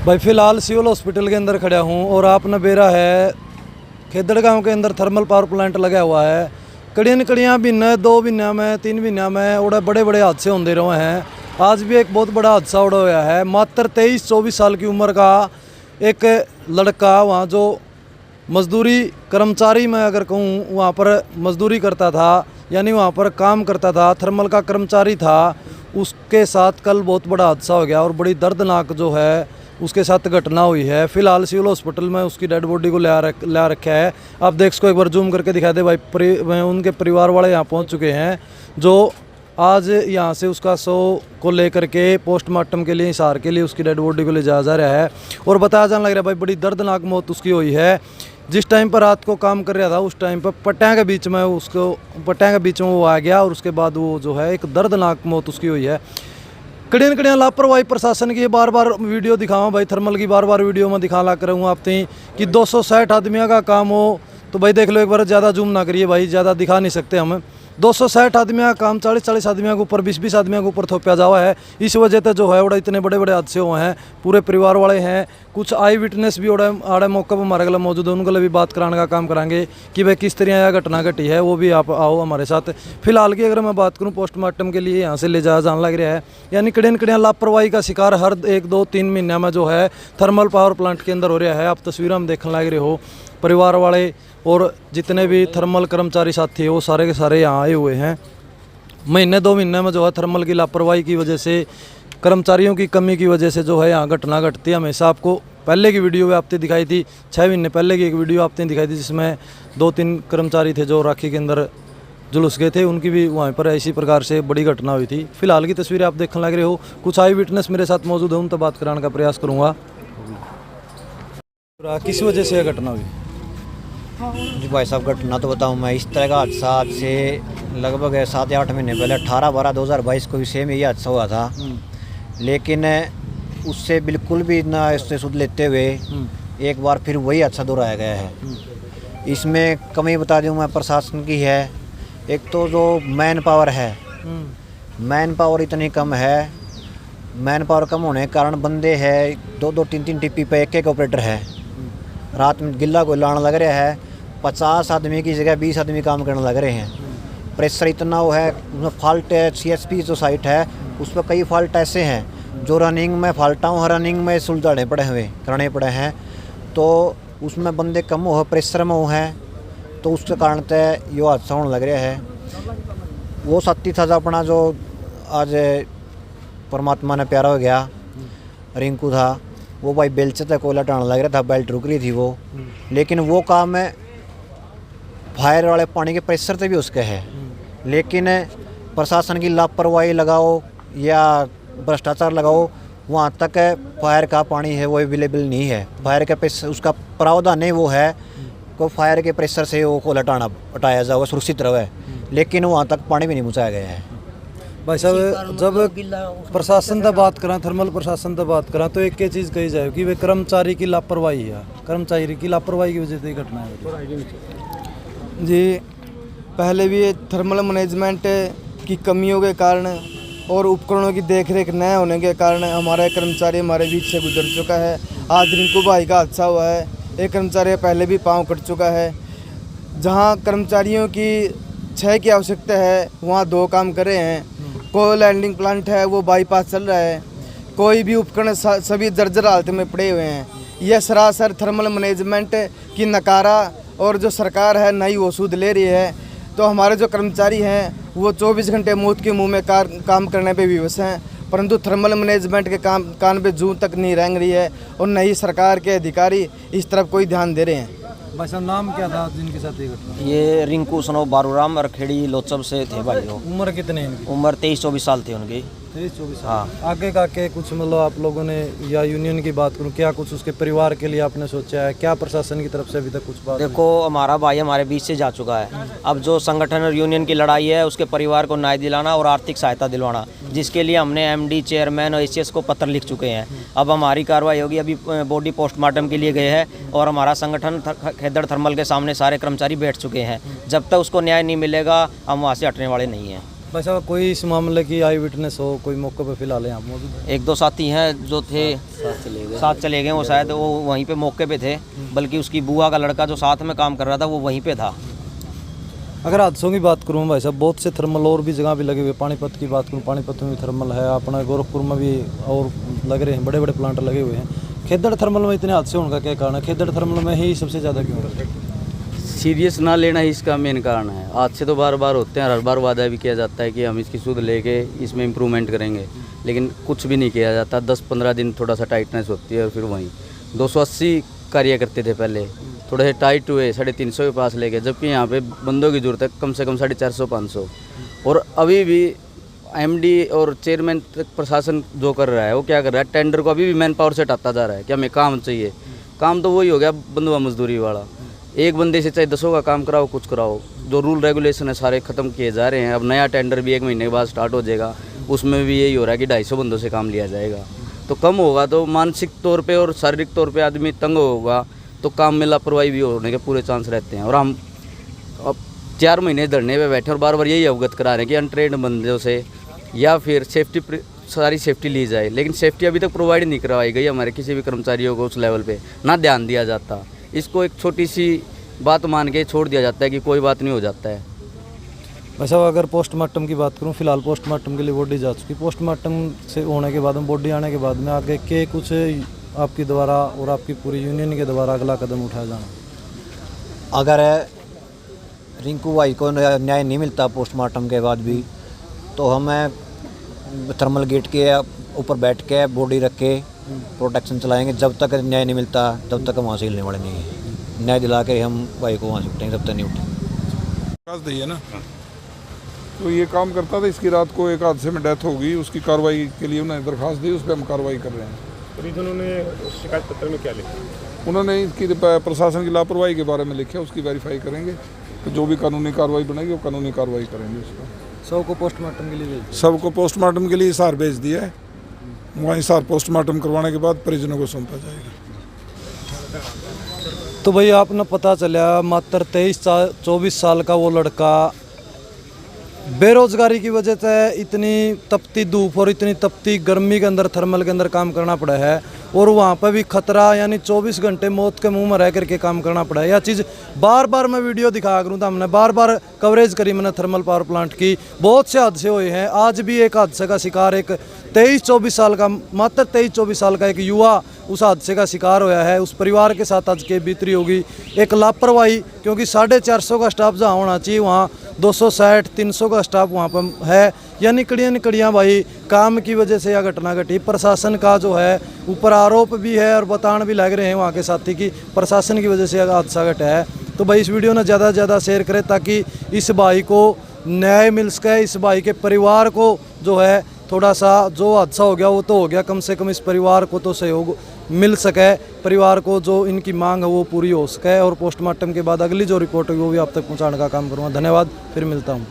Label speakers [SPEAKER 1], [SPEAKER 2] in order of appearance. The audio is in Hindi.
[SPEAKER 1] भाई फ़िलहाल सिविल हॉस्पिटल के अंदर खड़ा हूँ और आपने बेरा है खेदड़ गांव के अंदर थर्मल पावर प्लांट लगा हुआ है। कड़ियाँ कड़ियाँ बिन्ना 2 महीना में 3 महीना में और बड़े बड़े हादसे होते रहे हैं। आज भी एक बहुत बड़ा हादसा उड़ा हुआ है। मात्र 23-24 साल की उम्र का एक लड़का वहाँ जो मजदूरी कर्मचारी मैं अगर कहूँ वहाँ पर मजदूरी करता था, यानी वहाँ पर काम करता था, थर्मल का कर्मचारी था। उसके साथ कल बहुत बड़ा हादसा हो गया और बड़ी दर्दनाक जो है उसके साथ घटना हुई है। फिलहाल सिविल हॉस्पिटल में उसकी डेड बॉडी को ला रखा है। आप देख इसको एक बार जूम करके दिखा दे भाई। उनके परिवार वाले यहाँ पहुँच चुके हैं जो आज यहाँ से उसका शव को लेकर के पोस्टमार्टम के लिए हिसार के लिए उसकी डेड बॉडी को ले जाया जा रहा है। और बताया जाने लग रहा है भाई बड़ी दर्दनाक मौत उसकी हुई है। जिस टाइम पर रात को काम कर रहा था उस टाइम पर पट्टियाँ के बीच में वो आ गया और उसके बाद वो जो है एक दर्दनाक मौत उसकी हुई है। कड़ियाँ कड़ियाँ लापरवाही प्रशासन की बार बार वीडियो दिखावा भाई, थर्मल की बार बार वीडियो में दिखा करूँगा आप तीन कि 260 आदमियों का काम हो तो भाई देख लो एक बार। ज़्यादा जूम ना करिए भाई, ज़्यादा दिखा नहीं सकते हम। 260 आदमियों का काम 40-40 आदमियों के ऊपर 20-20 आदमियों के ऊपर थोपया जावा है। इस वजह से जो है उड़ा इतने बड़े बड़े हादसे हुए हैं। पूरे परिवार वाले हैं, कुछ आई विटनेस भी आड़े मौके पर हमारे गला मौजूद है, उनके लिए भी बात कराने का काम कराएंगे कि भाई किस तरह यह घटना घटी है। वो भी आप आओ हमारे साथ। फिलहाल की अगर मैं बात करूँ पोस्टमार्टम के लिए यहाँ से ले जाया जाने लग रहा है, यानी कड़ियाँ लापरवाही का शिकार हर 1-2-3 महीने में जो है थर्मल पावर प्लांट के अंदर हो रहा है। आप तस्वीर में देखने लग रहे हो। परिवार वाले और जितने भी थर्मल कर्मचारी साथी है वो सारे के सारे यहाँ आए हुए हैं। महीने 2 महीने में जो है थर्मल की लापरवाही की वजह से, कर्मचारियों की कमी की वजह से जो है यहाँ घटना घटती है। हमेशा आपको पहले की वीडियो में आपने दिखाई थी, 6 महीने पहले की एक वीडियो आपने दिखाई थी जिसमें 2-3 कर्मचारी थे जो राखी के अंदर जुलूस गए थे, उनकी भी वहाँ पर इसी प्रकार से बड़ी घटना हुई थी। फिलहाल की तस्वीरें आप देखने लग रहे हो। कुछ आई विटनेस मेरे साथ मौजूद है, उनसे बात कराने का प्रयास करूँगा। किस वजह से यह घटना हुई?
[SPEAKER 2] जी भाई साहब, घटना तो बताऊं मैं। इस तरह का हादसा आज से लगभग 7-8 महीने पहले 18/12/2022 को भी सेम यही हादसा हुआ था। लेकिन उससे बिल्कुल भी ना इससे सुध लेते हुए एक बार फिर वही हादसा दोहराया गया है। इसमें कमी बता दूं मैं प्रशासन की है। एक तो जो मैन पावर है, मैन पावर इतनी कम है। मैन पावर कम होने के कारण बंदे हैं 2-2, 3-3 टिप्पी पे एक ऑपरेटर है। रात में गिल्ला को लाने लग रहा है। 50 आदमी की जगह 20 आदमी काम करने लग रहे हैं। प्रेशर इतना वो है, उसमें फॉल्ट है। CSP जो साइट है उस पर कई फॉल्ट ऐसे हैं जो रनिंग में फॉल्टाऊँ रनिंग में सुलझाने करने पड़े हैं। तो उसमें बंदे कम हो, प्रेशर में वो हैं, तो उसके कारण तय ये हादसा होने लग रहा है। वो साथी था जो अपना जो आज परमात्मा ने प्यारा हो गया, रिंकू था, वो भाई बेलचे तक कोयला टाने लग रहा था, बेल्ट रुक रही थी वो। लेकिन वो काम में फायर वाले पानी के प्रेशर से भी उसके है। लेकिन प्रशासन की लापरवाही लगाओ या भ्रष्टाचार लगाओ, वहाँ तक फायर का पानी है वो अवेलेबल नहीं है। फायर के प्रेशर उसका प्रावधान नहीं वो है को फायर के प्रेशर से वो कोयला हटाया जाए, सुरक्षित रहे। लेकिन वहाँ तक पानी भी नहीं पहुँचाया गया है।
[SPEAKER 1] भाई साहब, जब प्रशासन से बात करें, थर्मल प्रशासन से बात करें तो एक ही चीज़ कही जाए कि वे कर्मचारी की लापरवाही है। कर्मचारी की लापरवाही की वजह से घटना है
[SPEAKER 3] जी। पहले भी ये थर्मल मैनेजमेंट की कमियों के कारण और उपकरणों की देखरेख न होने के कारण हमारा कर्मचारी हमारे बीच से गुजर चुका है। आज रिंकू भाई का हादसा हुआ है। एक कर्मचारी पहले भी पाँव कट चुका है। जहाँ कर्मचारियों की 6 की आवश्यकता है वहाँ 2 काम कर रहे हैं। कोई लैंडिंग प्लांट है वो बाईपास चल रहा है। कोई भी उपकरण सभी जर्जर हालत में पड़े हुए हैं। यह सरासर थर्मल मैनेजमेंट की नकारा और जो सरकार है नई वो सूद ले रही है। तो हमारे जो कर्मचारी हैं वो 24 घंटे मौत के मुंह में काम करने पे विवश हैं, परंतु थर्मल मैनेजमेंट के कान पे जूं तक नहीं रेंग रही है और नई सरकार के अधिकारी इस तरफ कोई ध्यान दे रहे हैं।
[SPEAKER 1] भाई साहब, नाम क्या था जिनके साथ ये घटना?
[SPEAKER 2] ये रिंकू सनो बारूराम रखेड़ी लोचब से थे भाई। वो
[SPEAKER 1] उम्र कितने इनकी?
[SPEAKER 2] उम्र 23-24 साल थी उनकी।
[SPEAKER 1] 23-24 साल।
[SPEAKER 2] हाँ।
[SPEAKER 1] आगे का के कुछ मतलब आप लोगों ने या यूनियन की बात करूं, क्या कुछ उसके परिवार के लिए आपने सोचा है? क्या प्रशासन की तरफ से अभी तक कुछ बात?
[SPEAKER 2] देखो, हमारा भाई हमारे बीच से जा चुका है। अब जो संगठन और यूनियन की लड़ाई है उसके परिवार को न्याय दिलाना और आर्थिक सहायता दिलवाना, जिसके लिए हमने MD, चेयरमैन और ACS को पत्र लिख चुके हैं। अब हमारी कार्रवाई होगी। अभी बॉडी पोस्टमार्टम के लिए गए हैं और हमारा संगठन खेदड़ थर्मल के सामने सारे कर्मचारी बैठ चुके हैं। जब तक उसको न्याय नहीं मिलेगा हम वहाँ से हटने वाले नहीं हैं।
[SPEAKER 1] भाई साहब कोई इस मामले की आई विटनेस हो, कोई मौके पे फिलहाल यहाँ मौजूद है?
[SPEAKER 2] एक दो साथी हैं जो थे, साथ चले गए, वो शायद वो वहीं पे मौके पे थे, बल्कि उसकी बुआ का लड़का जो साथ में काम कर रहा था वो वहीं पे था।
[SPEAKER 1] अगर हादसों की बात करूँ भाई साहब, बहुत से थर्मल और भी जगह भी लगे हुए। पानीपत की बात करूँ, पानीपत में भी थर्मल है, अपना गोरखपुर में भी और लग रहे हैं, बड़े बड़े प्लांट लगे हुए हैं। खेदड़ थर्मल में इतने हादसे होने का क्या कारण है? खेदड़ थर्मल में ही सबसे ज़्यादा क्यों होता है?
[SPEAKER 4] सीरियस ना लेना ही इसका मेन कारण है। हादसे तो बार बार होते हैं, हर बार वादा भी किया जाता है कि हम इसकी सुध लेके इसमें इम्प्रूवमेंट करेंगे, लेकिन कुछ भी नहीं किया जाता। 10-15 दिन थोड़ा सा टाइटनेस होती है और फिर वहीं 280 कार्य करते थे पहले, थोड़े से टाइट हुए 350 के पास ले गए, जबकि यहाँ पे बंदों की ज़रूरत है कम से कम 450-500। और अभी भी एमडी और चेयरमैन प्रशासन जो कर रहा है वो क्या कर रहा है, टेंडर को अभी भी मैन पावर से हटाता जा रहा है कि हमें काम चाहिए। काम तो वही हो गया बंधुआ मजदूरी वाला, एक बंदे से चाहे 10 का काम कराओ, कुछ कराओ। जो रूल रेगुलेशन है सारे ख़त्म किए जा रहे हैं। अब नया टेंडर भी 1 महीने के बाद स्टार्ट हो जाएगा, उसमें भी यही हो रहा है कि 250 बंदों से काम लिया जाएगा। तो कम होगा तो मानसिक तौर पे और शारीरिक तौर पे आदमी तंग होगा, तो काम में लापरवाही भी होने के पूरे चांस रहते हैं। और हम अब 4 महीने धरने पे बैठे और बार बार यही अवगत करा रहे हैं कि अनट्रेंड बंदों से या फिर सारी सेफ्टी ली जाए, लेकिन सेफ्टी अभी तक प्रोवाइड नहीं करवाई गई हमारे किसी भी कर्मचारियों को। उस लेवल पे ना ध्यान दिया जाता, इसको एक छोटी सी बात मान के छोड़ दिया जाता है कि कोई बात नहीं हो जाता है।
[SPEAKER 1] वैसे अगर पोस्टमार्टम की बात करूं, फिलहाल पोस्टमार्टम के लिए बॉडी जा चुकी। पोस्टमार्टम से होने के बाद में, बॉडी आने के बाद में आगे के कुछ आपकी द्वारा और आपकी पूरी यूनियन के द्वारा अगला कदम उठाया जाना?
[SPEAKER 2] अगर रिंकू भाई को न्याय नहीं मिलता पोस्टमार्टम के बाद भी, तो हमें थर्मल गेट के ऊपर बैठ के बॉडी रख के प्रोटेक्शन चलाएंगे। जब तक न्याय नहीं मिलता तब तक हम वहाँ से हिलने वाले नहीं हैं। न्याय दिला के हम भाई को वहाँ से उठेंगे, तब तक नहीं उठेंगे।
[SPEAKER 5] दी है ना, तो ये काम करता था। इसकी रात को एक हादसे में डेथ होगी, उसकी कार्रवाई के लिए उन्होंने दरखास्त दी, उस पर हम कार्रवाई कर रहे हैं।
[SPEAKER 6] उन्होंने शिकायत पत्र में क्या लिखा?
[SPEAKER 5] उन्होंने इसकी प्रशासन की लापरवाही के बारे में लिखा, उसकी वेरीफाई करेंगे, तो जो भी कानूनी कार्रवाई बनेगी वो कानूनी कार्रवाई करेंगे उसका।
[SPEAKER 1] सबको पोस्टमार्टम के लिए भेज
[SPEAKER 5] सबको पोस्टमार्टम के लिए हिसार भेज दिया है, वहाँ हिसार पोस्टमार्टम करवाने के बाद परिजनों को सौंपा जाएगा।
[SPEAKER 1] तो भाई आपने पता चला मात्र 23-24 साल का वो लड़का बेरोजगारी की वजह से इतनी तपती धूप और इतनी तपती गर्मी के अंदर थर्मल के अंदर काम करना पड़ा है, और वहाँ पर भी खतरा, यानी 24 घंटे मौत के मुंह में रह करके काम करना पड़ा है। यह चीज़ बार बार मैं वीडियो दिखाया करूँ, तो हमने बार बार कवरेज करी मैंने थर्मल पावर प्लांट की। बहुत से हादसे हुए हैं, आज भी एक हादसे का शिकार एक 23-24 साल का, मात्र 23-24 साल का एक युवा उस हादसे का शिकार होया है। उस परिवार के साथ आज के बीतरी होगी एक लापरवाही, क्योंकि 450 का स्टाफ जहाँ होना चाहिए वहाँ 260-300 का स्टाफ वहाँ पर है। यानी कड़ियाँ भाई काम की वजह से यह घटना घटी। प्रशासन का जो है ऊपर आरोप भी है और बतान भी लग रहे हैं वहाँ के साथी की प्रशासन की वजह से यह हादसा घटा है। तो भाई इस वीडियो ने ज़्यादा से ज़्यादा शेयर करें ताकि इस भाई को न्याय मिल सके, इस भाई के परिवार को जो है थोड़ा सा, जो हादसा हो गया वो तो हो गया, कम से कम इस परिवार को तो सहयोग मिल सके, परिवार को जो इनकी मांग है वो पूरी हो सके। और पोस्टमार्टम के बाद अगली जो रिपोर्ट होगी वो भी आप तक पहुंचाने का काम करूँगा। धन्यवाद, फिर मिलता हूँ।